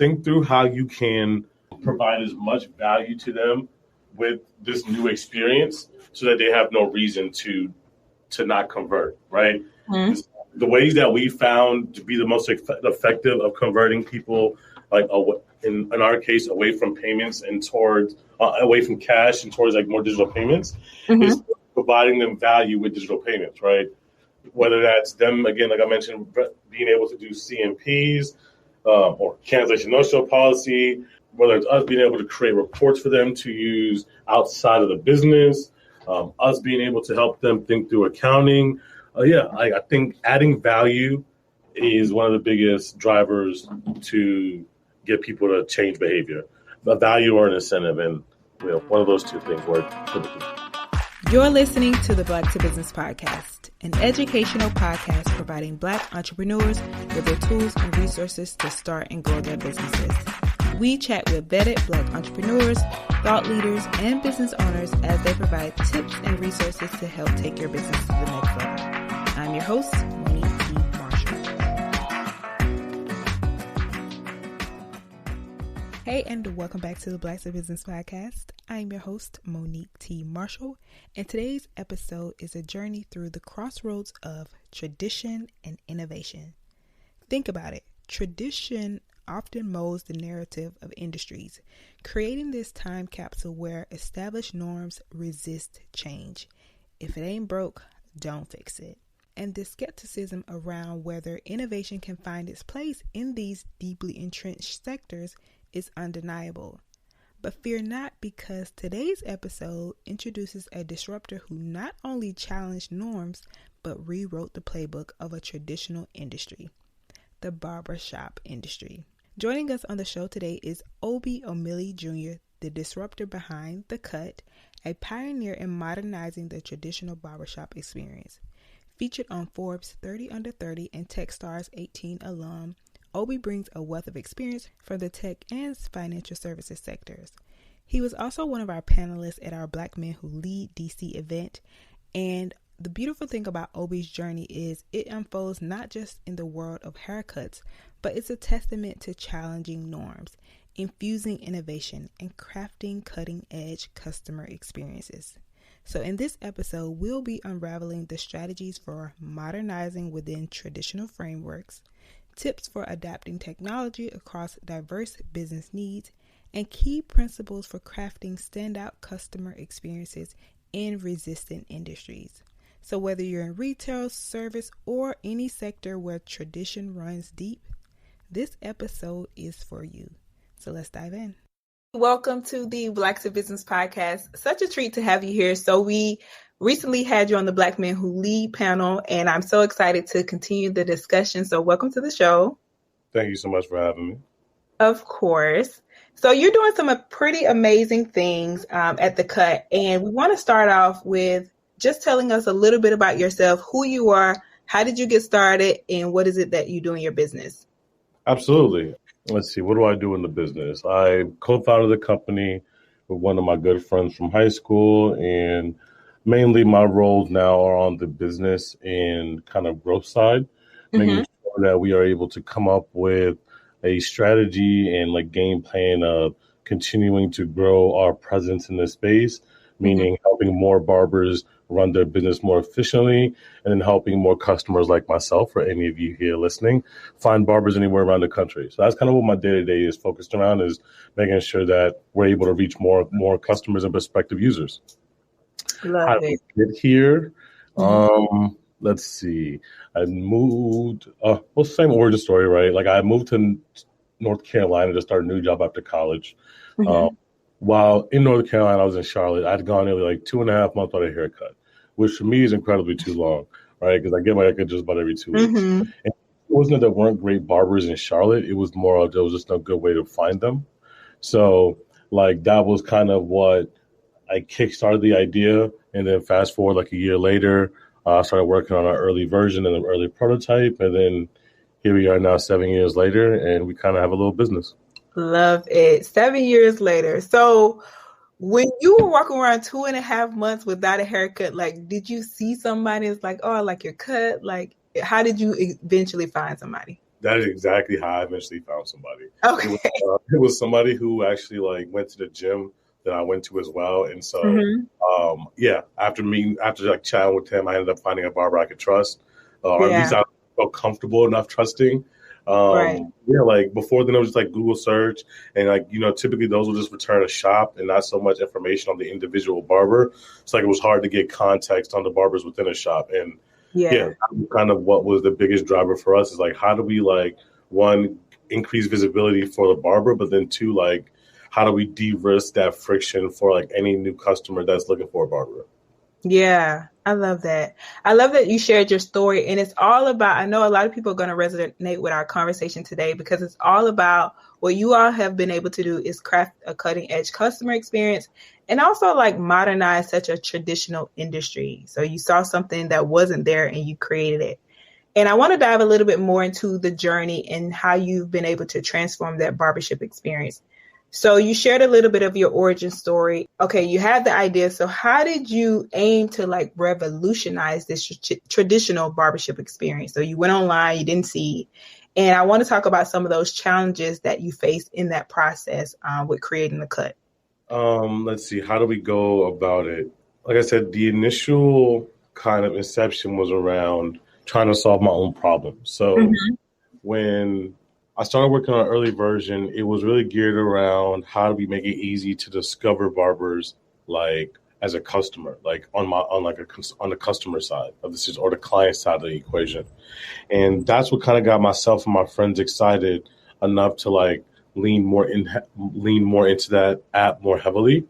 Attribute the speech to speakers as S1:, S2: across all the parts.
S1: think through how you can provide as much value to them with this new experience so that they have no reason to not convert, right? Mm-hmm. The ways that we found to be the most effective of converting people, like in our case, away from payments and towards away from cash and towards like more digital payments, is providing them value with digital payments, right? Whether that's them, again, like I mentioned, being able to do CMPs or cancellation no-show policy, whether it's us being able to create reports for them to use outside of the business, us being able to help them think through accounting. I think adding value is one of the biggest drivers to get people to change behavior. A value or an incentive, and one of those two things work typically.
S2: You're listening to the Black to Business Podcast, an educational podcast providing Black entrepreneurs with the tools and resources to start and grow their businesses. We chat with vetted Black entrepreneurs, thought leaders, and business owners as they provide tips and resources to help take your business to the next level. I'm your host, Monique T. Marshall. Hey, and welcome back to the Black to Business Podcast. I'm your host, Monique T. Marshall, and today's episode is a journey through the crossroads of tradition and innovation. Think about it. Tradition often molds the narrative of industries, creating this time capsule where established norms resist change. If it ain't broke, don't fix it. And the skepticism around whether innovation can find its place in these deeply entrenched sectors is undeniable. But fear not, because today's episode introduces a disruptor who not only challenged norms, but rewrote the playbook of a traditional industry, the barbershop industry. Joining us on the show today is Obi Omile Jr., the disruptor behind theCut, a pioneer in modernizing the traditional barbershop experience. Featured on Forbes 30 Under 30 and Techstars 18 alum, Obi brings a wealth of experience from the tech and financial services sectors. He was also one of our panelists at our Black Men Who Lead DC event. And the beautiful thing about Obi's journey is it unfolds not just in the world of haircuts, but it's a testament to challenging norms, infusing innovation, and crafting cutting-edge customer experiences. So in this episode, we'll be unraveling the strategies for modernizing within traditional frameworks, tips for adapting technology across diverse business needs, and key principles for crafting standout customer experiences in resistant industries. So whether you're in retail, service, or any sector where tradition runs deep, this episode is for you. So let's dive in. Welcome to the Black to Business Podcast. Such a treat to have you here. So we recently had you on the Black Men Who Lead panel, and I'm so excited to continue the discussion. So welcome to the show.
S1: Thank you so much for having me.
S2: Of course. So you're doing some pretty amazing things at theCut, and we want to start off with just telling us a little bit about yourself, who you are, how did you get started, and what is it that you do in your business?
S1: Absolutely. Let's see, what do I do in the business? I co-founded the company with one of my good friends from high school, and mainly my roles now are on the business and kind of growth side, making sure that we are able to come up with a strategy and like game plan of continuing to grow our presence in this space, meaning helping more barbers run their business more efficiently, and then helping more customers like myself or any of you here listening find barbers anywhere around the country. So that's kind of what my day-to-day is focused around, is making sure that we're able to reach more customers and prospective users. How did we get here? Let's see. I moved, same origin story, right? Like I moved to North Carolina to start a new job after college. While in North Carolina, I was in Charlotte. I'd gone nearly like 2.5 months without a haircut, which for me is incredibly too long, right? Because I get my haircut just about every 2 weeks. And it wasn't that there weren't great barbers in Charlotte. It was more of there was just no good way to find them. So like that was kind of what I kickstarted the idea. And then fast forward like a year later, I started working on our early version and an early prototype. And then here we are now 7 years later, and we kind of have a little business.
S2: Love it. 7 years later. So when you were walking around 2.5 months without a haircut, like, did you see somebody that's like, oh, I like your cut? Like, how did you eventually find somebody?
S1: That is exactly how I eventually found somebody.
S2: Okay.
S1: It was somebody who actually like went to the gym that I went to as well. And so, after like chatting with him, I ended up finding a barber I could trust, or at least I felt comfortable enough trusting.
S2: Right.
S1: Like before then it was just like Google search, and like, typically those will just return a shop and not so much information on the individual barber. It's like it was hard to get context on the barbers within a shop. And kind of what was the biggest driver for us is like, how do we like, one, increase visibility for the barber, but then two, like, how do we de-risk that friction for like any new customer that's looking for a barber?
S2: Yeah, I love that. I love that you shared your story, and it's all about, I know a lot of people are going to resonate with our conversation today because it's all about what you all have been able to do is craft a cutting edge customer experience and also like modernize such a traditional industry. So you saw something that wasn't there and you created it. And I want to dive a little bit more into the journey and how you've been able to transform that barbershop experience. So you shared a little bit of your origin story. Okay, you had the idea. So how did you aim to like revolutionize this traditional barbershop experience? So you went online, you didn't see. And I want to talk about some of those challenges that you faced in that process with creating the cut.
S1: Let's see. How do we go about it? Like I said, the initial kind of inception was around trying to solve my own problem. So when I started working on an early version, it was really geared around how do we make it easy to discover barbers, like as a customer, like on the customer side of this, or the client side of the equation. And that's what kind of got myself and my friends excited enough to like lean more into that app more heavily.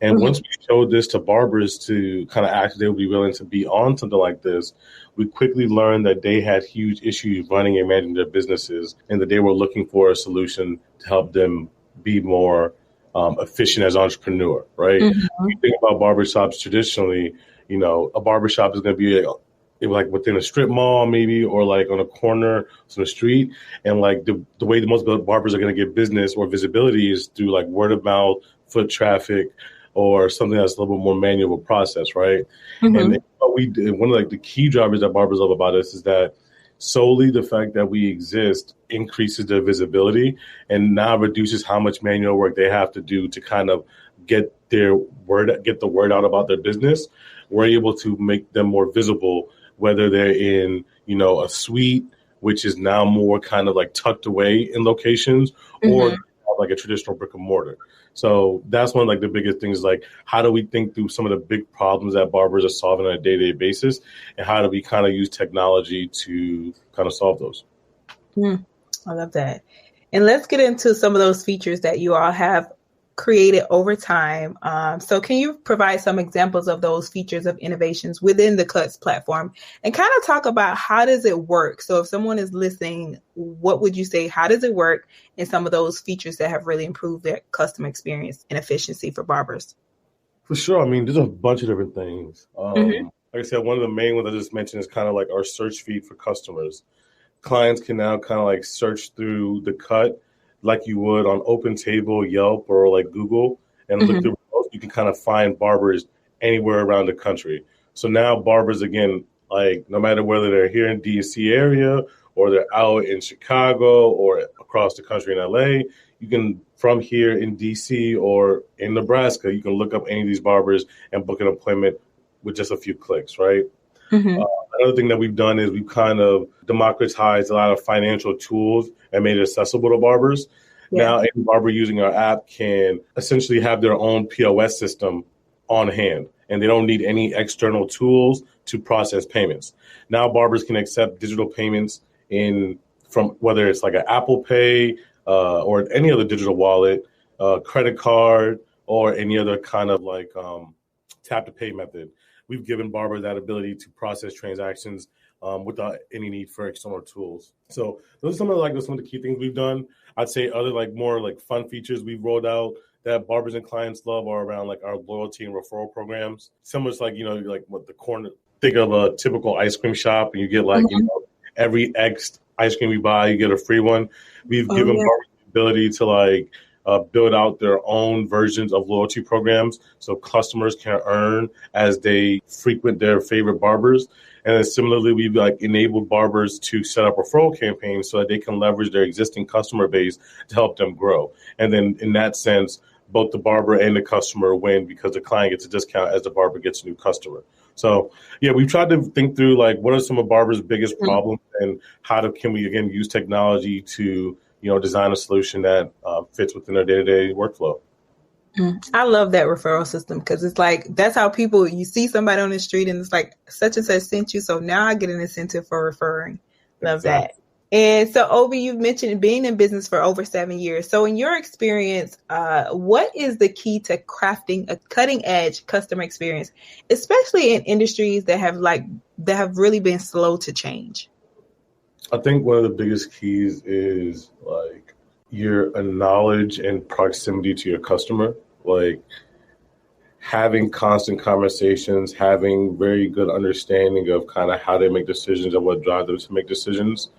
S1: And once we showed this to barbers to kind of act, they would be willing to be on something like this, we quickly learned that they had huge issues running and managing their businesses, and that they were looking for a solution to help them be more efficient as entrepreneur, right? You think about barbershops traditionally, a barbershop is going to be like within a strip mall maybe, or like on a corner on the street. And like the way that most barbers are going to get business or visibility is through like word of mouth, foot traffic, or something that's a little bit more manual process, right? And what we did, one of like the key drivers that barbers love about us is that solely the fact that we exist increases their visibility and now reduces how much manual work they have to do to kind of get the word out about their business. We're able to make them more visible, whether they're in, a suite, which is now more kind of like tucked away in locations, or like a traditional brick and mortar. So that's one of like the biggest things, like how do we think through some of the big problems that barbers are solving on a day-to-day basis, and how do we kind of use technology to kind of solve those?
S2: I love that. And let's get into some of those features that you all have created over time. So can you provide some examples of those features of innovations within the Cuts platform and kind of talk about how does it work? So if someone is listening, what would you say, how does it work, and some of those features that have really improved their customer experience and efficiency for barbers?
S1: For sure. I mean, there's a bunch of different things. Like I said, one of the main ones I just mentioned is kind of like our search feed for customers. Clients can now kind of like search through the Cut like you would on OpenTable, Yelp, or like Google, and look through results. You can kind of find barbers anywhere around the country. So now barbers, again, like no matter whether they're here in DC area or they're out in Chicago or across the country in LA, you can, from here in DC or in Nebraska, you can look up any of these barbers and book an appointment with just a few clicks, right? Another thing that we've done is we've kind of democratized a lot of financial tools and made it accessible to barbers. Now, any barber using our app can essentially have their own POS system on hand, and they don't need any external tools to process payments. Now, barbers can accept digital payments from whether it's like an Apple Pay or any other digital wallet, credit card, or any other kind of like tap to pay method. We've given barbers that ability to process transactions without any need for external tools. So those are some of the key things we've done. I'd say other like more like fun features we've rolled out that barbers and clients love are around like our loyalty and referral programs. Similar to like, like what the corner, think of a typical ice cream shop and you get like, every X ice cream you buy, you get a free one. We've given barbers the ability to like build out their own versions of loyalty programs so customers can earn as they frequent their favorite barbers. And then similarly, we've enabled barbers to set up referral campaigns so that they can leverage their existing customer base to help them grow. And then in that sense, both the barber and the customer win because the client gets a discount as the barber gets a new customer. So, yeah, we've tried to think through what are some of barbers' biggest problems and can we, again, use technology to, design a solution that fits within their day-to-day workflow.
S2: I love that referral system because it's that's how you see somebody on the street and it's such and such sent you. So now I get an incentive for referring. Love that. And so, Obi, you've mentioned being in business for over 7 years. So in your experience, what is the key to crafting a cutting edge customer experience, especially in industries that have really been slow to change?
S1: I think one of the biggest keys is your knowledge and proximity to your customer, having constant conversations, having very good understanding of kind of how they make decisions and what drives them to make decisions,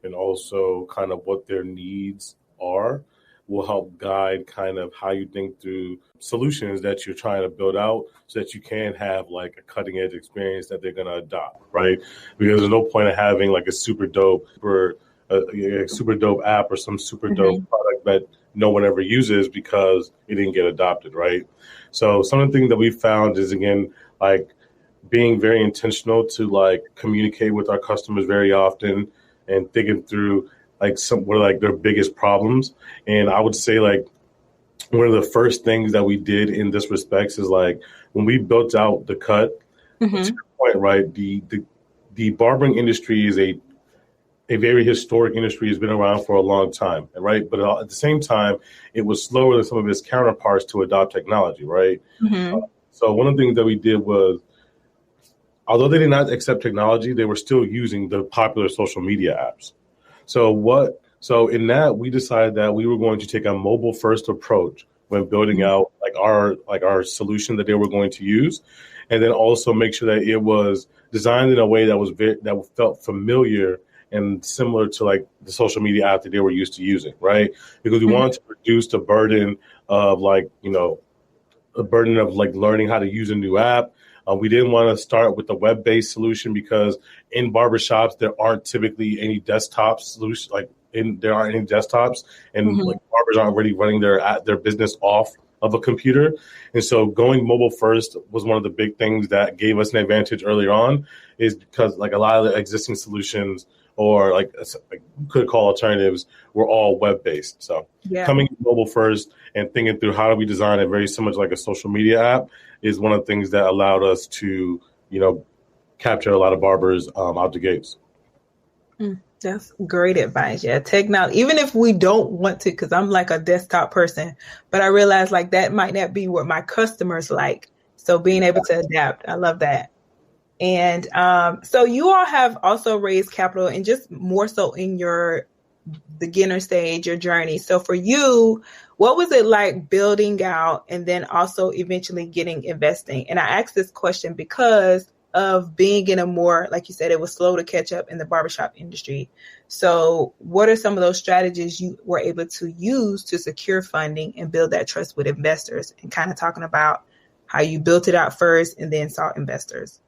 S1: and also kind of what their needs are will help guide kind of how you think through solutions that you're trying to build out so that you can have a cutting edge experience that they're going to adopt, right? Because there's no point of having a super dope app or some super dope product that no one ever uses because it didn't get adopted, right? So some of the things that we found is, again, being very intentional to communicate with our customers very often and thinking through what are their biggest problems. And I would say one of the first things that we did in this respects is when we built out theCut, to your point, right, the barbering industry is a very historic industry. Has been around for a long time, right? But at the same time, it was slower than some of its counterparts to adopt technology, right? So one of the things that we did was, although they did not accept technology, they were still using the popular social media apps. So in that, we decided that we were going to take a mobile first approach when building out our solution that they were going to use, and then also make sure that it was designed in a way that felt familiar and similar to the social media app that they were used to using, right? Because we wanted to reduce the burden of learning how to use a new app. We didn't want to start with the web-based solution because in barbershops, there aren't typically any desktop solutions, there aren't any desktops, and barbers aren't really running their business off of a computer. And so going mobile first was one of the big things that gave us an advantage earlier on, is because a lot of the existing solutions or could call alternatives were all web-based. So coming mobile first and thinking through how do we design it very similar to a social media app is one of the things that allowed us to, capture a lot of barbers out the gates.
S2: That's great advice. Yeah, technology, even if we don't want to, because I'm a desktop person, but I realize that might not be what my customers like. So being able to adapt, I love that. And so you all have also raised capital and just more so in your beginner stage, your journey. So for you, what was it like building out and then also eventually getting investing? And I asked this question because of being in a more, like you said, it was slow to catch up in the barbershop industry. So what are some of those strategies you were able to use to secure funding and build that trust with investors, and kind of talking about how you built it out first and then sought investors?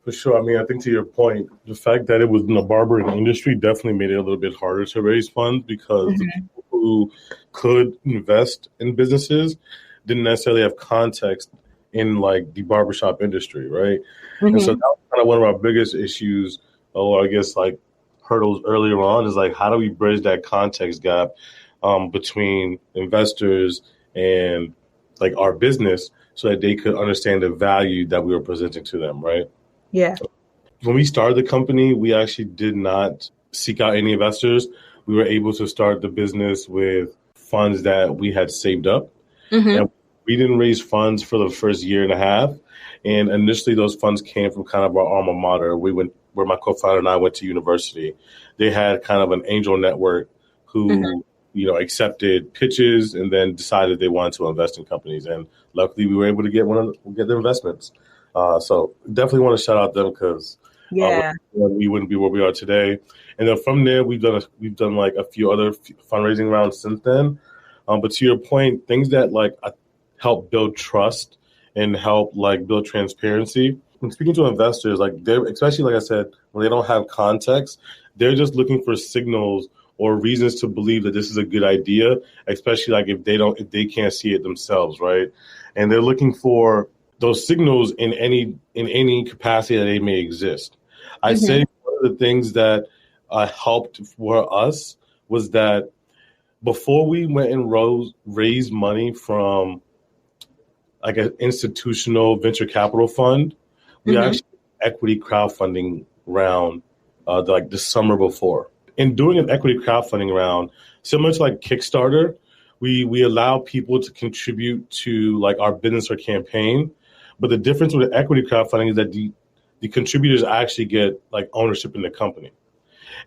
S1: For sure. I mean, I think to your point, the fact that it was in the barbering industry definitely made it a little bit harder to raise funds because the people who could invest in businesses didn't necessarily have context in the barbershop industry, right? And so that was kind of one of our biggest issues, or I guess hurdles earlier on, is how do we bridge that context gap between investors and our business so that they could understand the value that we were presenting to them, right?
S2: Yeah.
S1: When we started the company, we actually did not seek out any investors. We were able to start the business with funds that we had saved up. And we didn't raise funds for the first year and a half. And initially, those funds came from kind of our alma mater. Where my co-founder and I went to university. They had kind of an angel network who, accepted pitches and then decided they wanted to invest in companies. And luckily, we were able to get the investments. So definitely want to shout out them because we wouldn't be where we are today. And then from there, we've done a few other fundraising rounds since then. But to your point, things that like help build trust and help like build transparency. When speaking to investors, like they're, especially like I said, when they don't have context, they're just looking for signals or reasons to believe that this is a good idea, especially like if they can't see it themselves, right? And they're looking for those signals in any capacity that they may exist. I say one of the things that helped for us was that before we went and raised money from like an institutional venture capital fund, we actually equity crowdfunding round like the summer before. In doing an equity crowdfunding round, similar to like Kickstarter, we allow people to contribute to like our business or campaign. But the difference with the equity crowdfunding is that the contributors actually get like ownership in the company.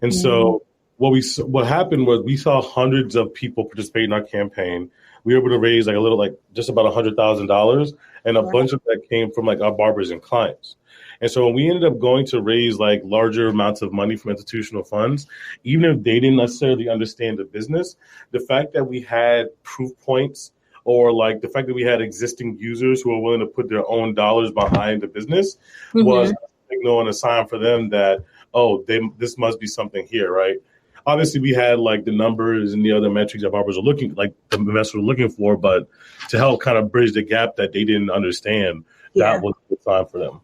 S1: And so what happened was we saw hundreds of people participate in our campaign. We were able to raise like a little, like just about $100,000, and a bunch of that came from like our barbers and clients. And so when we ended up going to raise like larger amounts of money from institutional funds, even if they didn't necessarily understand the business, the fact that we had proof points or like the fact that we had existing users who were willing to put their own dollars behind the business was a signal and a sign for them that, this must be something here, right? Obviously, we had like the numbers and the other metrics that barbers are looking, like the investors were looking for, but to help kind of bridge the gap that they didn't understand, that was the sign for them.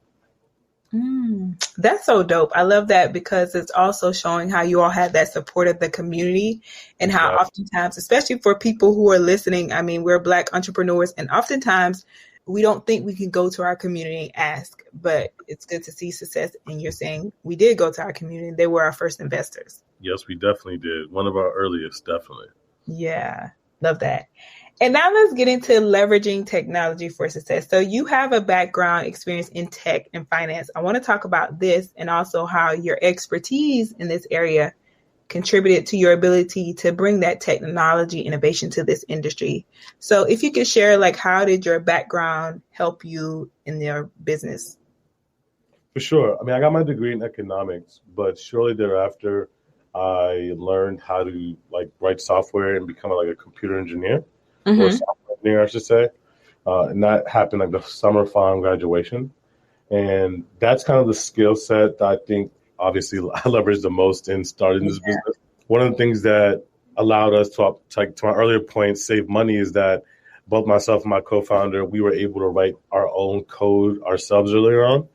S2: That's so dope. I love that because it's also showing how you all had that support of the community and how oftentimes, especially for people who are listening, I mean, we're Black entrepreneurs and oftentimes we don't think we can go to our community and ask, but it's good to see success. And you're saying we did go to our community. They were our first investors.
S1: Yes, we definitely did. One of our earliest, definitely.
S2: Yeah, love that. And now let's get into leveraging technology for success. So you have a background experience in tech and finance. I want to talk about this and also how your expertise in this area contributed to your ability to bring that technology innovation to this industry. So if you could share, like, how did your background help you in your business?
S1: For sure. I mean, I got my degree in economics, but shortly thereafter, I learned how to like write software and become like a computer engineer. Or software engineer, I should say. And that happened like the summer following graduation. And that's kind of the skill set that I think, obviously, I leveraged the most in starting this business. One of the things that allowed us to my earlier point, save money is that both myself and my co-founder, we were able to write our own code ourselves earlier on.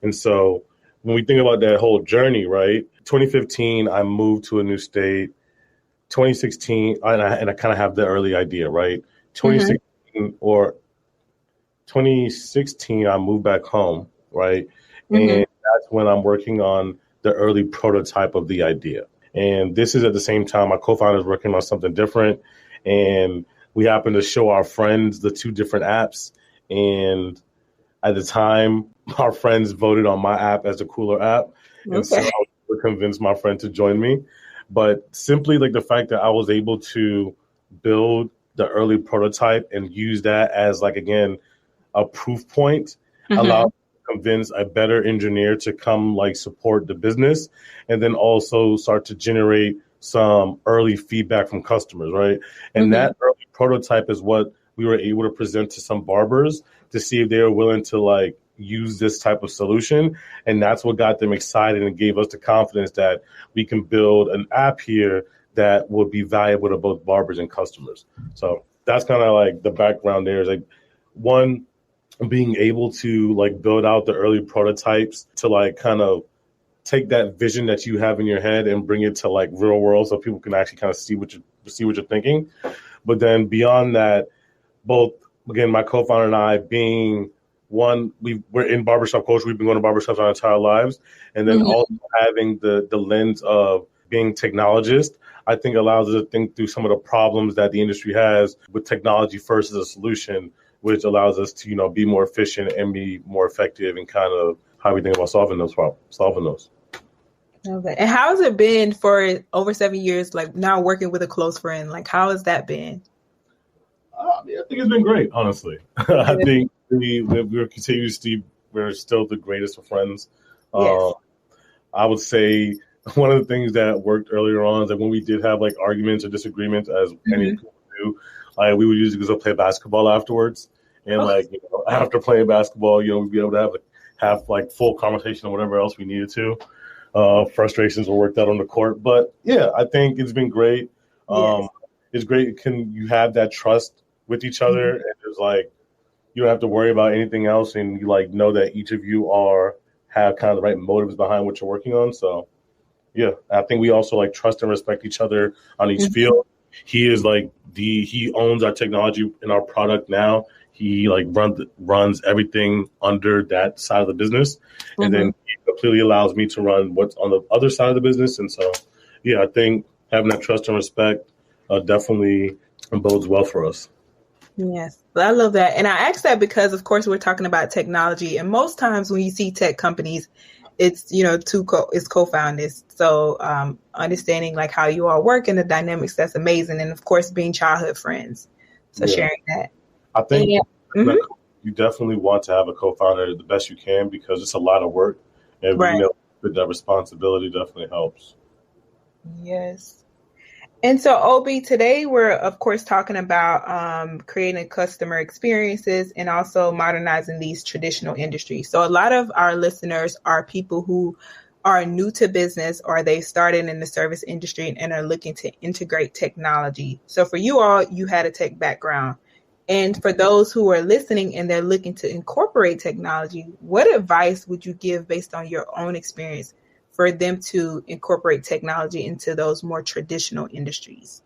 S1: And so when we think about that whole journey, right, 2015, I moved to a new state. 2016, and I kind of have the early idea, right? 2016, I moved back home, right? And that's when I'm working on the early prototype of the idea. And this is at the same time my co-founder is working on something different. And we happen to show our friends the two different apps. And at the time, our friends voted on my app as the cooler app. And so I was able to convince my friend to join me. But simply like the fact that I was able to build the early prototype and use that as like, again, a proof point allowed me to convince a better engineer to come like support the business and then also start to generate some early feedback from customers, right? And that early prototype is what we were able to present to some barbers to see if they were willing to like use this type of solution. And that's what got them excited and gave us the confidence that we can build an app here that will be valuable to both barbers and customers. So that's kind of like the background there is like one, being able to like build out the early prototypes to like kind of take that vision that you have in your head and bring it to like real world so people can actually kind of see what you're thinking. But then beyond that, both, again, my co-founder and I being one, we're in barbershop culture. We've been going to barbershops our entire lives. And then also having the lens of being technologist, I think allows us to think through some of the problems that the industry has with technology first as a solution, which allows us to, be more efficient and be more effective in kind of how we think about solving those problems.
S2: Okay. And how has it been for over 7 years, like now working with a close friend? Like, how has that been?
S1: I think it's been great, honestly. I think we're continuously, we're still the greatest of friends. I would say one of the things that worked earlier on is that when we did have like arguments or disagreements, as many people do, Like we would usually go play basketball afterwards. And like, after playing basketball, we'd be able to have like full conversation or whatever else we needed to. Frustrations were worked out on the court. But yeah, I think it's been great.
S2: Yes.
S1: It's great. You have that trust with each other, and it's like you don't have to worry about anything else, and you like know that each of you have kind of the right motives behind what you're working on. So yeah, I think we also like trust and respect each other on each field. He is like he owns our technology and our product now. He like runs everything under that side of the business, and then he completely allows me to run what's on the other side of the business. And so, yeah, I think having that trust and respect definitely bodes well for us.
S2: Yes, I love that. And I asked that because, of course, we're talking about technology. And most times when you see tech companies, it's, it's co-founders. So understanding like how you all work and the dynamics, that's amazing. And, of course, being childhood friends. So sharing that.
S1: I think you definitely want to have a co-founder the best you can because it's a lot of work. And that responsibility definitely helps.
S2: Yes. And so, Obi, today we're, of course, talking about creating customer experiences and also modernizing these traditional industries. So a lot of our listeners are people who are new to business or they started in the service industry and are looking to integrate technology. So for you all, you had a tech background. And for those who are listening and they're looking to incorporate technology, what advice would you give based on your own experience for them to incorporate technology into those more traditional industries?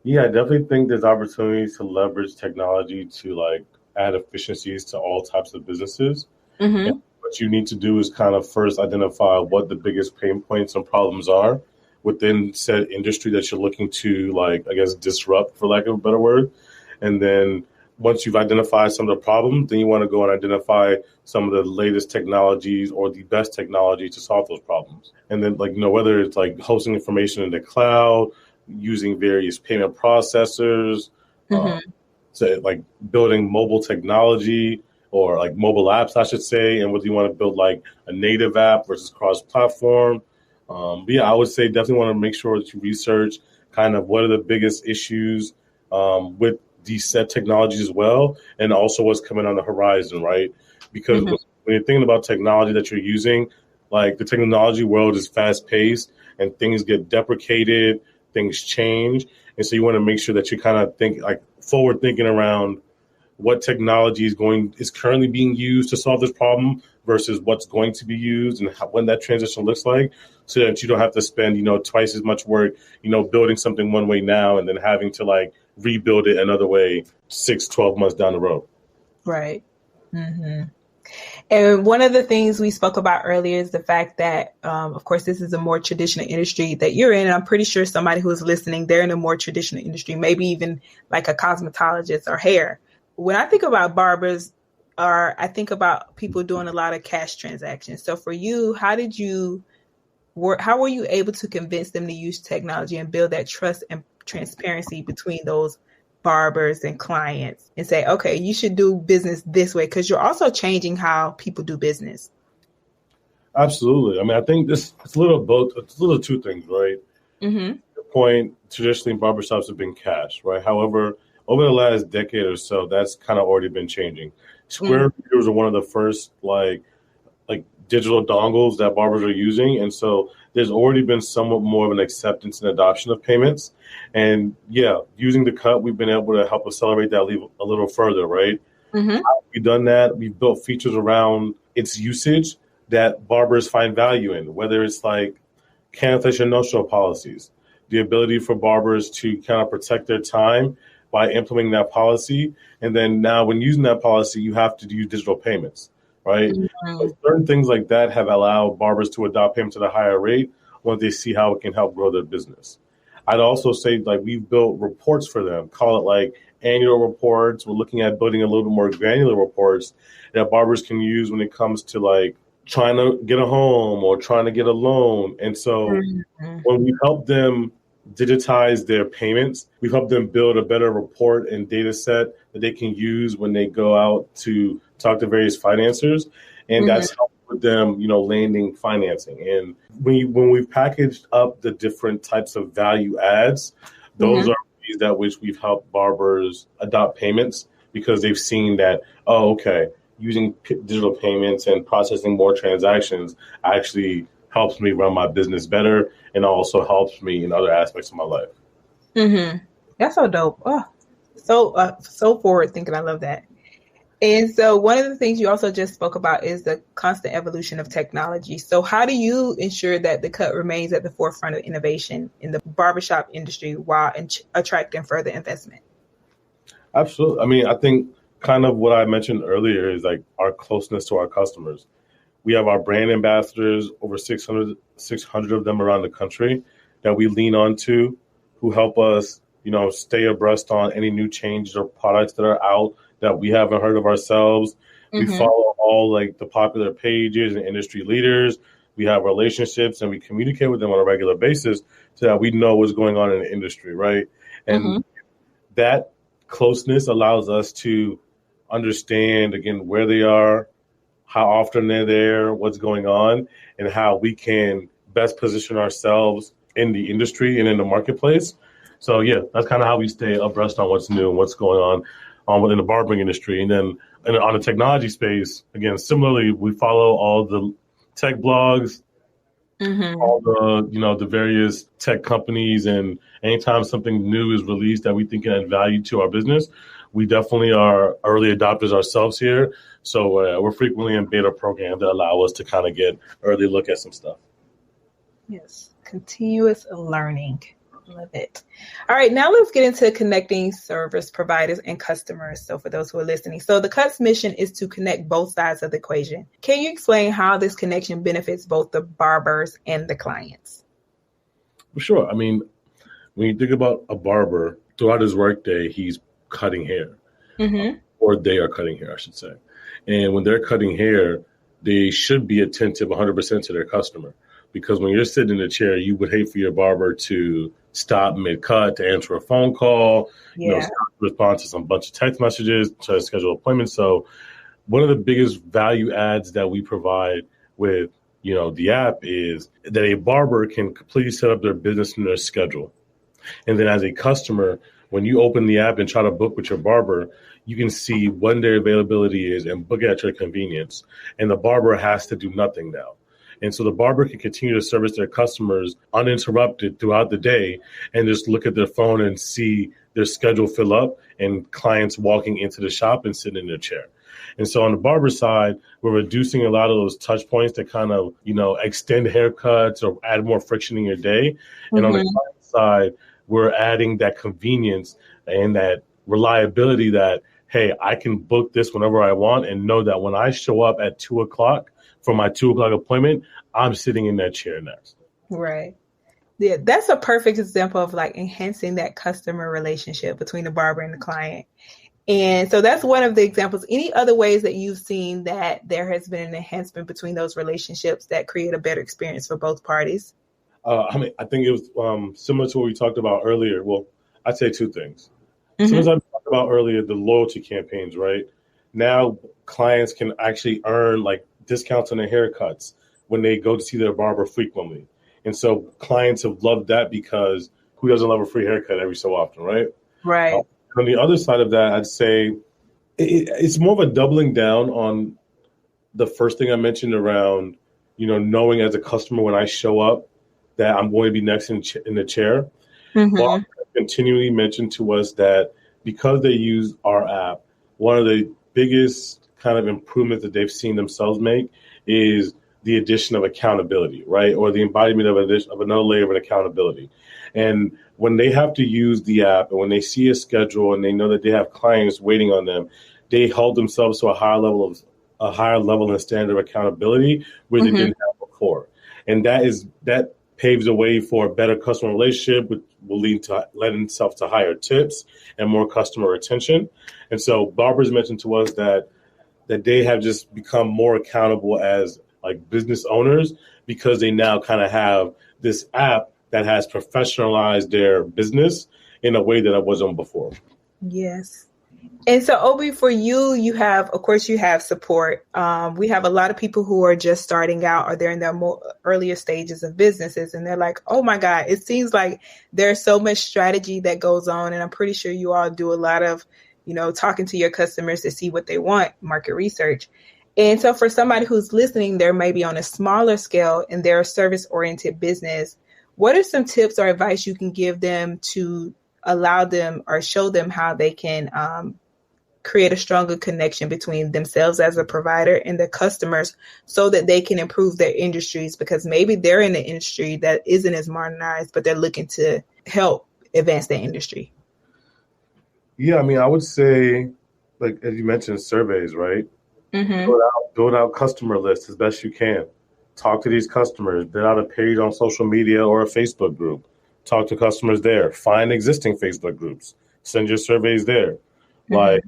S1: Yeah, I definitely think there's opportunities to leverage technology to like add efficiencies to all types of businesses. And what you need to do is kind of first identify what the biggest pain points and problems are within said industry that you're looking to like, I guess, disrupt, for lack of a better word. And then once you've identified some of the problems, then you want to go and identify some of the latest technologies or the best technology to solve those problems. And then whether it's like hosting information in the cloud, using various payment processors, so like building mobile technology or like mobile apps, I should say, and whether you want to build like a native app versus cross-platform. But yeah, I would say definitely want to make sure that you research kind of what are the biggest issues with these set technologies as well, and also what's coming on the horizon, right? Because when you're thinking about technology that you're using, like the technology world is fast paced and things get deprecated, things change. And so you want to make sure that you kind of think like forward thinking around what technology is currently being used to solve this problem versus what's going to be used and when that transition looks like, so that you don't have to spend, twice as much work, building something one way now and then having to like rebuild it another way 6-12 months down the road.
S2: Right. And one of the things we spoke about earlier is the fact that, of course, this is a more traditional industry that you're in. And I'm pretty sure somebody who is listening, they're in a more traditional industry, maybe even like a cosmetologist or hair. When I think about barbers, I think about people doing a lot of cash transactions. So for you, how were you able to convince them to use technology and build that trust and transparency between those barbers and clients and say, okay, you should do business this way? Because you're also changing how people do business.
S1: Absolutely. I mean, I think it's a little both. It's a little two things, right? The point, traditionally barbershops have been cash, right? However, over the last decade or so, that's kind of already been changing. Square readers are one of the first like digital dongles that barbers are using. And so there's already been somewhat more of an acceptance and adoption of payments. And yeah, using theCut, we've been able to help accelerate that a little further, right? How we've done that, we've built features around its usage that barbers find value in, whether it's like cancellation no-show policies, the ability for barbers to kind of protect their time by implementing that policy. And then now when using that policy, you have to use digital payments, right? So certain things like that have allowed barbers to adopt payments at a higher rate once they see how it can help grow their business. I'd also say like we've built reports for them, call it like annual reports. We're looking at building a little bit more granular reports that barbers can use when it comes to like trying to get a home or trying to get a loan. And so when we help them digitize their payments, we've helped them build a better report and data set that they can use when they go out to talk to various financiers. And that's helped with them, landing financing. And when we've packaged up the different types of value adds, those are ease that which we've helped barbers adopt payments because they've seen that, oh, okay, using digital payments and processing more transactions actually helps me run my business better and also helps me in other aspects of my life.
S2: Mm-hmm. That's so dope. Oh, so forward thinking. I love that. And so one of the things you also just spoke about is the constant evolution of technology. So how do you ensure that theCut remains at the forefront of innovation in the barbershop industry while attracting further investment?
S1: Absolutely. I mean, I think kind of what I mentioned earlier is like our closeness to our customers. We have our brand ambassadors, over 600 of them around the country that we lean on to, who help us, stay abreast on any new changes or products that are out that we haven't heard of ourselves. We follow all like the popular pages and industry leaders. We have relationships and we communicate with them on a regular basis so that we know what's going on in the industry, right? And that closeness allows us to understand, again, where they are, how often they're there, what's going on, and how we can best position ourselves in the industry and in the marketplace. So yeah, that's kind of how we stay abreast on what's new and what's going on within the barbering industry. And then on the technology space, again, similarly, we follow all the tech blogs, all the various tech companies, and anytime something new is released that we think can add value to our business, we definitely are early adopters ourselves here. So we're frequently in beta programs that allow us to kind of get early look at some stuff.
S2: Yes, continuous learning. Love it. All right, now let's get into connecting service providers and customers. So for those who are listening, so theCut's mission is to connect both sides of the equation. Can you explain how this connection benefits both the barbers and the clients?
S1: Sure. I mean, when you think about a barber, throughout his workday, he's cutting hair, or they are cutting hair, I should say. And when they're cutting hair, they should be attentive 100% to their customer. Because when you're sitting in a chair, you would hate for your barber to stop mid-cut to answer a phone call, respond to some bunch of text messages, try to schedule appointments. So one of the biggest value adds that we provide with, the app is that a barber can completely set up their business in their schedule. And then as a customer, when you open the app and try to book with your barber, you can see when their availability is and book it at your convenience. And the barber has to do nothing now. And so the barber can continue to service their customers uninterrupted throughout the day and just look at their phone and see their schedule fill up and clients walking into the shop and sitting in their chair. And so on the barber side, we're reducing a lot of those touch points that kind of, extend haircuts or add more friction in your day. And on the client side, we're adding that convenience and that reliability that, hey, I can book this whenever I want and know that when I show up at 2:00 for my 2:00 appointment, I'm sitting in that chair next.
S2: Right. Yeah, that's a perfect example of like enhancing that customer relationship between the barber and the client. And so that's one of the examples. Any other ways that you've seen that there has been an enhancement between those relationships that create a better experience for both parties?
S1: I think it was similar to what we talked about earlier. Well, I'd say two things. Similar to what I talked about earlier, the loyalty campaigns, right? Now clients can actually earn like discounts on their haircuts when they go to see their barber frequently. And so clients have loved that because who doesn't love a free haircut every so often, right?
S2: Right.
S1: On the other side of that, I'd say it's more of a doubling down on the first thing I mentioned around, knowing as a customer when I show up that I'm going to be next in the chair. Barbers continually mentioned to us that because they use our app, one of the biggest kind of improvements that they've seen themselves make is the addition of accountability, right? Or the embodiment of another layer of an accountability. And when they have to use the app and when they see a schedule and they know that they have clients waiting on them, they hold themselves to a higher level and standard of accountability, which they didn't have before. And that paves the way for a better customer relationship, which will lend itself to higher tips and more customer retention. And so barbers mentioned to us that they have just become more accountable as like business owners because they now kind of have this app that has professionalized their business in a way that it wasn't before.
S2: Yes. And so, Obi, for you, of course, you have support. We have a lot of people who are just starting out or they're in their more earlier stages of businesses. And they're like, oh my God, it seems like there's so much strategy that goes on. And I'm pretty sure you all do a lot of, talking to your customers to see what they want, market research. And so for somebody who's listening, they're maybe on a smaller scale and they're a service-oriented business. What are some tips or advice you can give them to allow them or show them how they can create a stronger connection between themselves as a provider and the customers so that they can improve their industries? Because maybe they're in an industry that isn't as modernized, but they're looking to help advance their industry.
S1: Yeah, I mean, I would say, like, as you mentioned, surveys, right?
S2: Mm-hmm.
S1: Build out customer lists as best you can. Talk to these customers. Build out a page on social media or a Facebook group. Talk to customers there. Find existing Facebook groups. Send your surveys there.
S2: Mm-hmm.
S1: Like,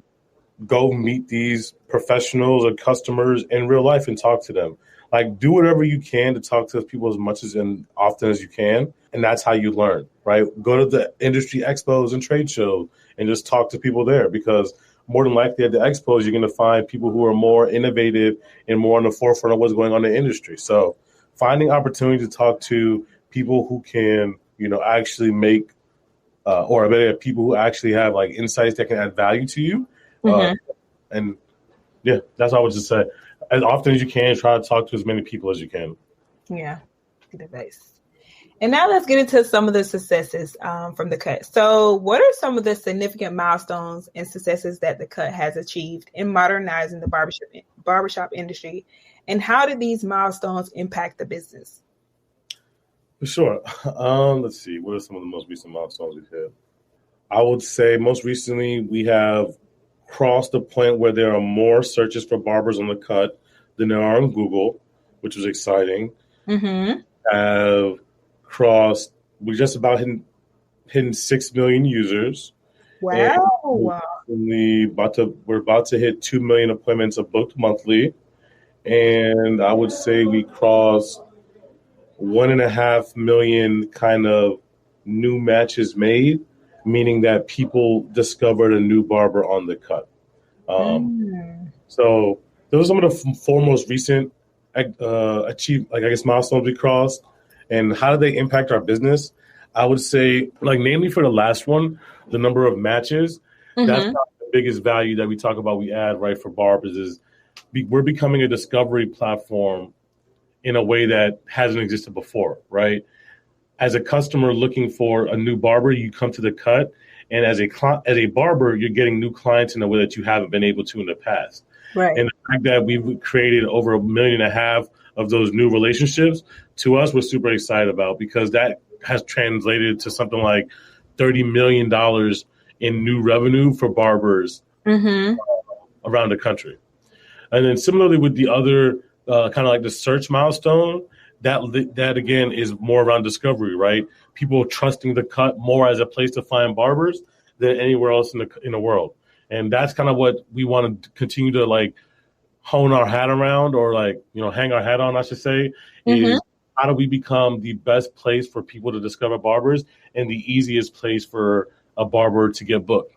S1: go meet these professionals or customers in real life and talk to them. Like, do whatever you can to talk to people as much as and often as you can. And that's how you learn, right? Go to the industry expos and trade shows and just talk to people there, because more than likely at the expos, you're going to find people who are more innovative and more on the forefront of what's going on in the industry. So finding opportunity to talk to people who can, actually make, or better, people who actually have like insights that can add value to you.
S2: Mm-hmm.
S1: And yeah, that's what I would just say. As often as you can, try to talk to as many people as you can.
S2: Yeah, good advice. And now let's get into some of the successes from theCut. So what are some of the significant milestones and successes that theCut has achieved in modernizing the barbershop industry? And how did these milestones impact the business?
S1: For sure. Let's see. What are some of the most recent milestones we've had? I would say most recently we have crossed the point where there are more searches for barbers on theCut than there are on Google, which was exciting.
S2: Mm-hmm.
S1: Have crossed, we just about hitting 6 million users.
S2: Wow.
S1: We're about to hit 2 million appointments booked monthly. And I would say we crossed 1.5 million kind of new matches made, meaning that people discovered a new barber on theCut. So those are some of the four most recent achieved, milestones we crossed. And how do they impact our business? I would say, namely for the last one, the number of matches, that's not the biggest value that we talk about we add, right, for barbers is we're becoming a discovery platform in a way that hasn't existed before, right? As a customer looking for a new barber, you come to theCut, and as a barber, you're getting new clients in a way that you haven't been able to in the past.
S2: Right.
S1: And the fact that we've created over 1.5 million of those new relationships, to us, we're super excited about, because that has translated to something like $30 million in new revenue for barbers around the country. And then similarly with the other kind of like the search milestone, that again is more around discovery, right? People trusting theCut more as a place to find barbers than anywhere else in the world. And that's kind of what we want to continue to hone our hat around, or hang our hat on, I should say, is how do we become the best place for people to discover barbers and the easiest place for a barber to get booked.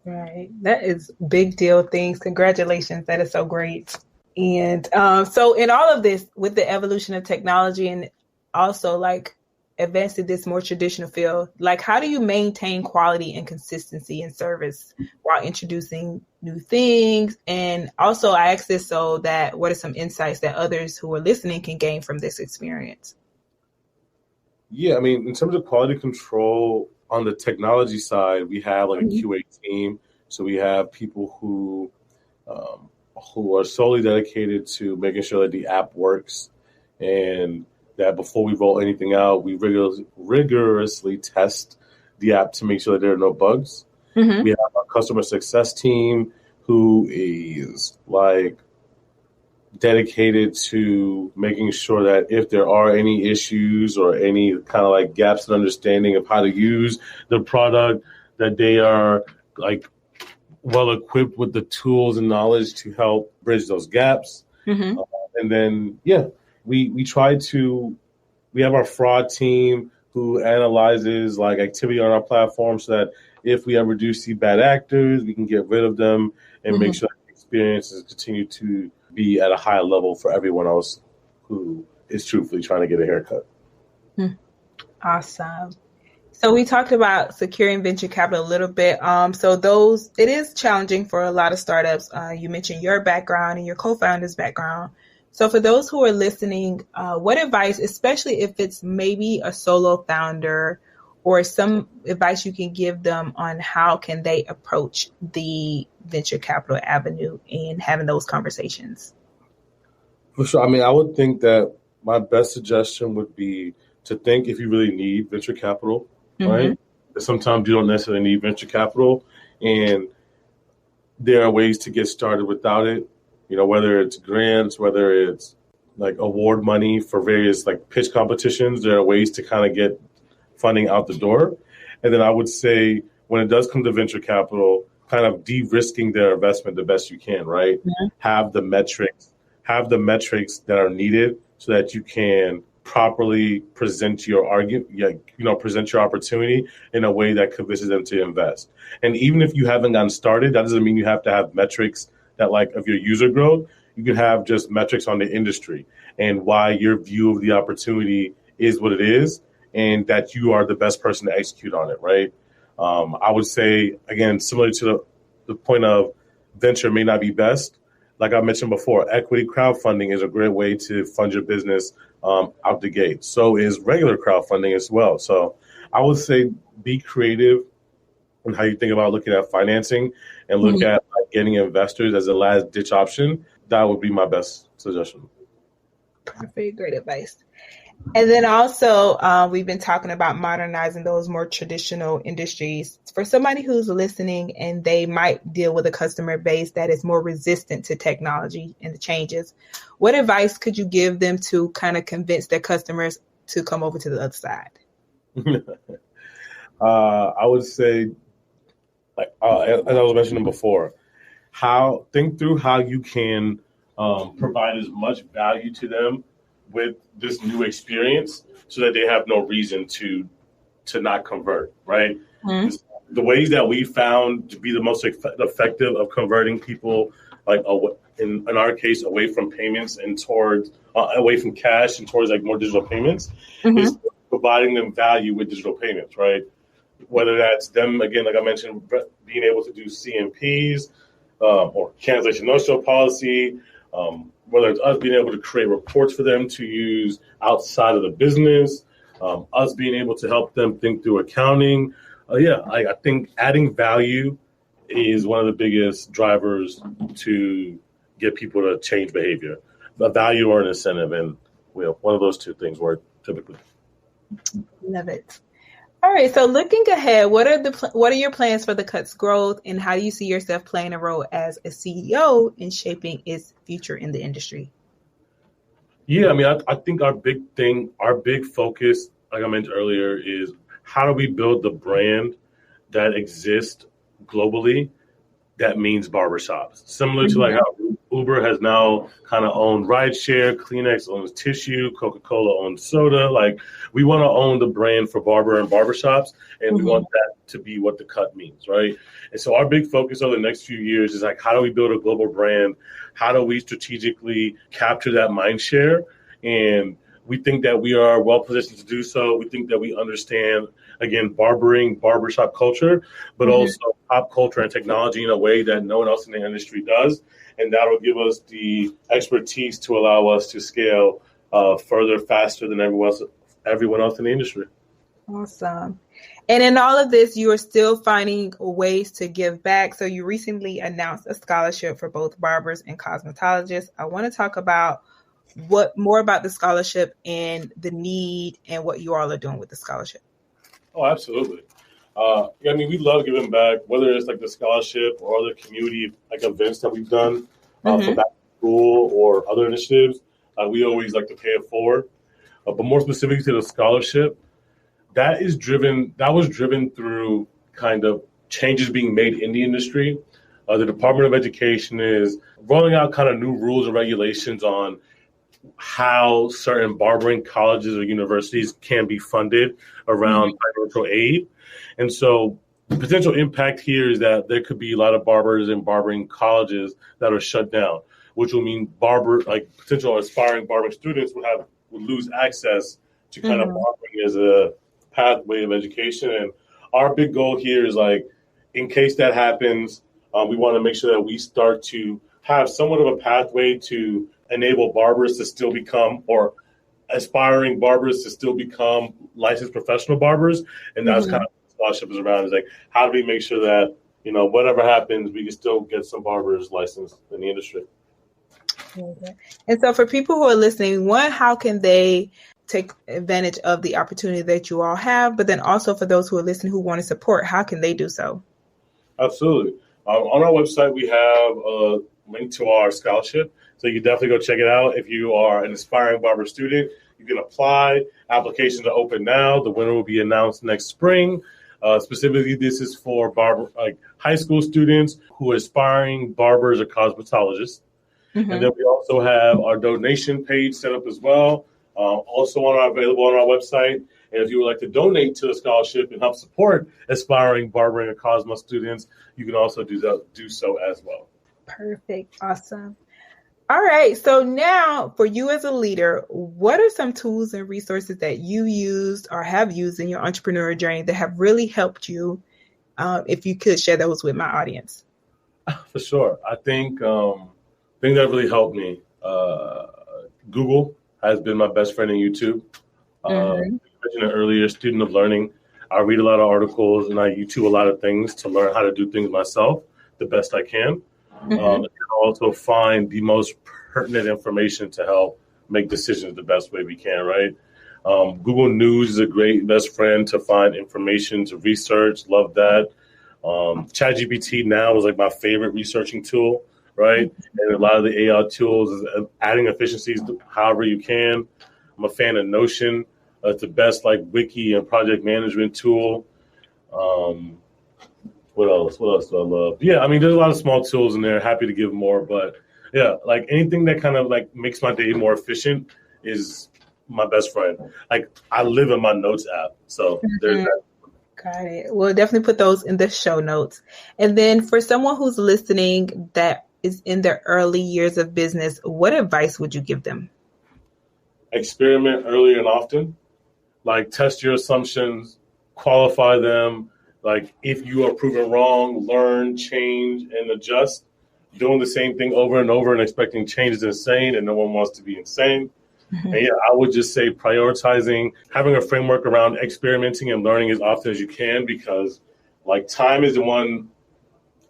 S2: Right. That is big deal things. Congratulations. That is so great. And so in all of this, with the evolution of technology and also advanced in this more traditional field, how do you maintain quality and consistency in service while introducing new things? And also I ask this so that what are some insights that others who are listening can gain from this experience?
S1: Yeah, I mean, in terms of quality control on the technology side, we have a QA team. So we have people who are solely dedicated to making sure that the app works, and that before we roll anything out, we rigorously test the app to make sure that there are no bugs. We have our customer success team who is dedicated to making sure that if there are any issues or any kind of gaps in understanding of how to use the product, that they are well equipped with the tools and knowledge to help bridge those gaps. And then, we have our fraud team who analyzes activity on our platform so that if we ever do see bad actors, we can get rid of them and make sure that the experiences continue to be at a high level for everyone else who is truthfully trying to get a haircut.
S2: Awesome. So we talked about securing venture capital a little bit. It is challenging for a lot of startups. You mentioned your background and your co-founder's background. So for those who are listening, what advice, especially if it's maybe a solo founder, or some advice you can give them on how can they approach the venture capital avenue and having those conversations?
S1: For sure. I mean, I would think that my best suggestion would be to think if you really need venture capital, right? But sometimes you don't necessarily need venture capital, and there are ways to get started without it. You know, whether it's grants, whether it's like award money for various like pitch competitions, there are ways to kind of get funding out the door. And then I would say when it does come to venture capital, kind of de-risking their investment the best you can, right? Have the metrics that are needed so that you can properly present your present your opportunity in a way that convinces them to invest. And even if you haven't gotten started, that doesn't mean you have to have metrics that like of your user growth. You can have just metrics on the industry and why your view of the opportunity is what it is, and that you are the best person to execute on it, right? I would say, again, similar to the point of venture may not be best. Like I mentioned before, equity crowdfunding is a great way to fund your business out the gate. So is regular crowdfunding as well. So I would say be creative in how you think about looking at financing and look at like, getting investors as a last ditch option. That would be my best suggestion.
S2: Very great advice. And then also, we've been talking about modernizing those more traditional industries. For somebody who's listening and they might deal with a customer base that is more resistant to technology and the changes, what advice could you give them to kind of convince their customers to come over to the other side?
S1: I would say, like as I was mentioning before, think through how you can provide as much value to them with this new experience so that they have no reason to not convert, right? The ways that we found to be the most effective of converting people, like in our case, away from payments and towards away from cash and towards like more digital payments, is providing them value with digital payments, right? Whether that's them, again, like I mentioned, being able to do CMPs or cancellation no-show policy, whether it's us being able to create reports for them to use outside of the business, us being able to help them think through accounting. I think adding value is one of the biggest drivers to get people to change behavior. A value or an incentive, and one of those two things work typically.
S2: Love it. All right. So looking ahead, what are your plans for theCut's growth, and how do you see yourself playing a role as a CEO in shaping its future in the industry?
S1: Yeah, I mean, I think our big focus, like I mentioned earlier, is how do we build the brand that exists globally that means barbershops. Similar to like how Uber has now kind of owned rideshare, Kleenex owns tissue, Coca-Cola owns soda. Like we want to own the brand for barber and barbershops, and we want that to be what theCut means, right? And so our big focus over the next few years is like, how do we build a global brand? How do we strategically capture that mind share? And we think that we are well positioned to do so. We think that we understand, again, barbershop culture, but also pop culture and technology in a way that no one else in the industry does. And that'll give us the expertise to allow us to scale further, faster than everyone else in the industry.
S2: Awesome. And in all of this, you are still finding ways to give back. So you recently announced a scholarship for both barbers and cosmetologists. I want to talk about more about the scholarship and the need and what you all are doing with the scholarship.
S1: Oh, absolutely. I mean, we love giving back, whether it's like the scholarship or other community like events that we've done for back to school or other initiatives. We always like to pay it forward. But more specifically to the scholarship, that was driven through kind of changes being made in the industry. The Department of Education is rolling out kind of new rules and regulations on how certain barbering colleges or universities can be funded around financial aid. And so potential impact here is that there could be a lot of barbers and barbering colleges that are shut down, which will mean potential aspiring barbering students would lose access to kind of barbering as a pathway of education. And our big goal here is in case that happens, we want to make sure that we start to have somewhat of a pathway to enable barbers to still become, or aspiring barbers to still become, licensed professional barbers. And that's kind of what the scholarship is around, is how do we make sure that, whatever happens, we can still get some barbers licensed in the industry.
S2: Okay. And so for people who are listening, one, how can they take advantage of the opportunity that you all have? But then also for those who are listening who want to support, how can they do so?
S1: Absolutely. On our website, we have a link to our scholarship. So you can definitely go check it out. If you are an aspiring barber student, you can apply. Applications are open now. The winner will be announced next spring. Specifically, this is for high school students who are aspiring barbers or cosmetologists. And then we also have our donation page set up as well, also available on our website. And if you would like to donate to the scholarship and help support aspiring barbering and Cosmo students, you can also do so as well.
S2: Perfect. Awesome. All right. So now for you as a leader, what are some tools and resources that you used or have used in your entrepreneurial journey that have really helped you? If you could share those with my audience.
S1: For sure. I think thing that really helped me, Google has been my best friend in YouTube. I mentioned earlier, student of learning. I read a lot of articles and I YouTube a lot of things to learn how to do things myself the best I can. And also find the most pertinent information to help make decisions the best way we can, right? Google News is a great best friend to find information, to research. Love that. ChatGPT now is my favorite researching tool, right? And a lot of the AI tools is adding efficiencies however you can. I'm a fan of Notion. It's the best wiki and project management tool. What else do I love? Yeah, there's a lot of small tools in there. Happy to give more, but yeah, anything that kind of makes my day more efficient is my best friend. I live in my notes app, so there's that.
S2: Got it. We'll definitely put those in the show notes. And then for someone who's listening that is in their early years of business, what advice would you give them?
S1: Experiment early and often. Test your assumptions, qualify them. If you are proven wrong, learn, change, and adjust. Doing the same thing over and over and expecting change is insane, and no one wants to be insane. And yeah, I would just say prioritizing, having a framework around experimenting and learning as often as you can, because time is the one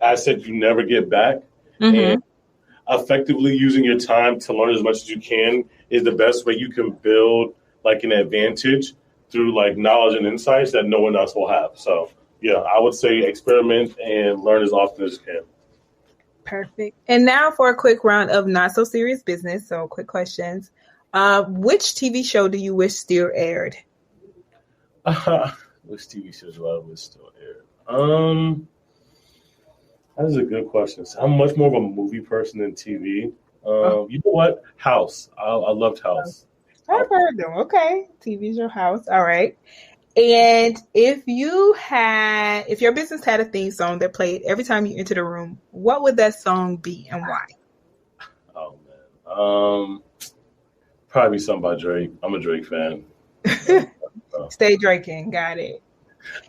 S1: asset you never get back. And effectively using your time to learn as much as you can is the best way you can build an advantage through knowledge and insights that no one else will have. So yeah, I would say experiment and learn as often as you can.
S2: Perfect. And now for a quick round of not so serious business. So quick questions. Which TV show do you wish still aired?
S1: Which TV shows do I wish still aired? That is a good question. So I'm much more of a movie person than TV. You know what? House. I loved House.
S2: I've heard them. Okay. TV's your house. All right. And if your business had a theme song that played every time you enter the room, what would that song be and why?
S1: Oh man. Probably something by Drake. I'm a Drake fan.
S2: Stay Draking. Got it.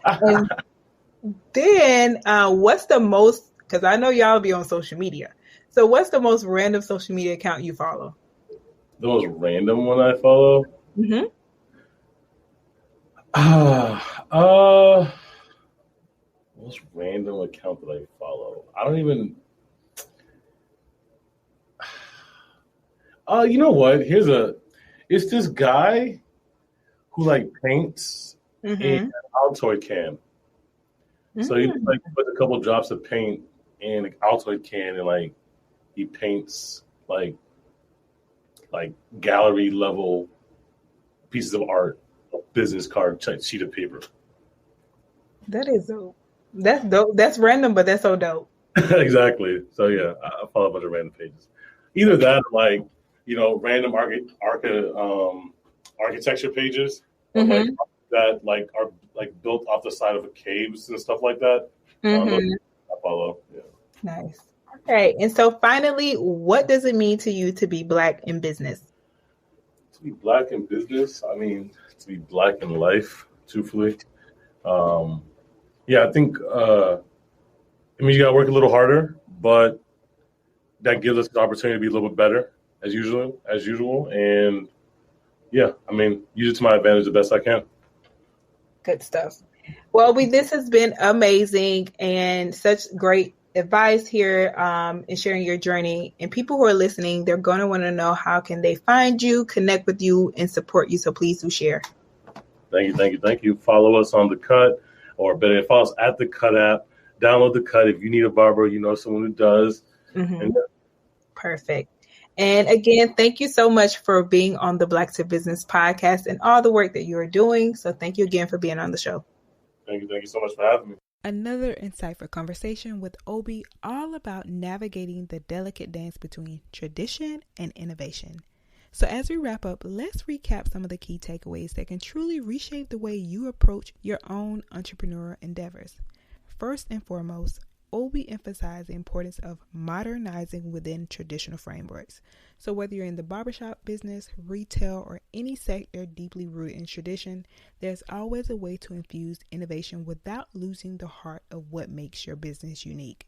S2: And then what's the most, because I know y'all be on social media. So what's the most random social media account you follow?
S1: The most random one I follow? Most random account that I follow? I don't even... you know what? It's this guy who paints in an Altoid can. So he puts a couple drops of paint in an Altoid can and he paints gallery level pieces of art, a business card sheet of paper.
S2: That is dope. That's dope. That's random, but that's so dope.
S1: Exactly. So yeah, I follow a bunch of random pages. Either that or random architecture pages, or that like are like built off the side of caves and stuff like that. I follow. Yeah.
S2: Nice. All right. And so finally, what does it mean to you to be Black in business?
S1: To be Black in business, I mean, to be Black in life, truthfully. Yeah, I think, you got to work a little harder, but that gives us the opportunity to be a little bit better as usual. And yeah, use it to my advantage the best I can.
S2: Good stuff. Well, this has been amazing and such great advice here in sharing your journey. And people who are listening, they're going to want to know how can they find you, connect with you, and support you. So please do share.
S1: Thank you. Follow us on theCut, or better yet, follow us at theCut app. Download theCut if you need a barber, you know someone who does. And,
S2: Perfect. And again, thank you so much for being on the Black to Business podcast and all the work that you are doing. So thank you again for being on the show.
S1: Thank you so much for having me.
S2: Another insightful conversation with Obi, all about navigating the delicate dance between tradition and innovation. So as we wrap up, let's recap some of the key takeaways that can truly reshape the way you approach your own entrepreneurial endeavors. First and foremost, Obi emphasized the importance of modernizing within traditional frameworks. So whether you're in the barbershop business, retail, or any sector deeply rooted in tradition, there's always a way to infuse innovation without losing the heart of what makes your business unique.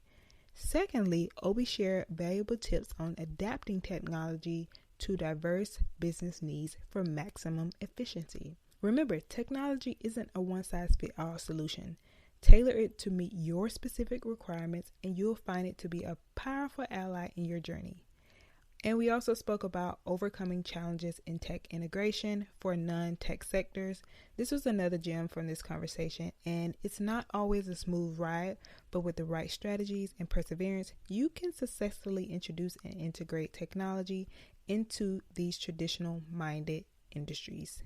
S2: Secondly, Obi shared valuable tips on adapting technology to diverse business needs for maximum efficiency. Remember, technology isn't a one-size-fits-all solution. Tailor it to meet your specific requirements, and you'll find it to be a powerful ally in your journey. And we also spoke about overcoming challenges in tech integration for non-tech sectors. This was another gem from this conversation, and it's not always a smooth ride, but with the right strategies and perseverance, you can successfully introduce and integrate technology into these traditional-minded industries.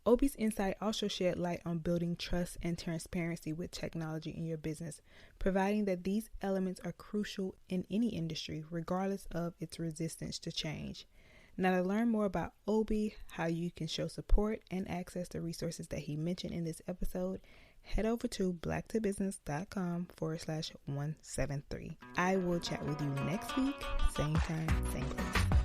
S2: Obi's insight also shed light on building trust and transparency with technology in your business, providing that these elements are crucial in any industry, regardless of its resistance to change. Now, to learn more about Obi, how you can show support and access the resources that he mentioned in this episode, head over to blacktobusiness.com/173. I will chat with you next week, same time, same place.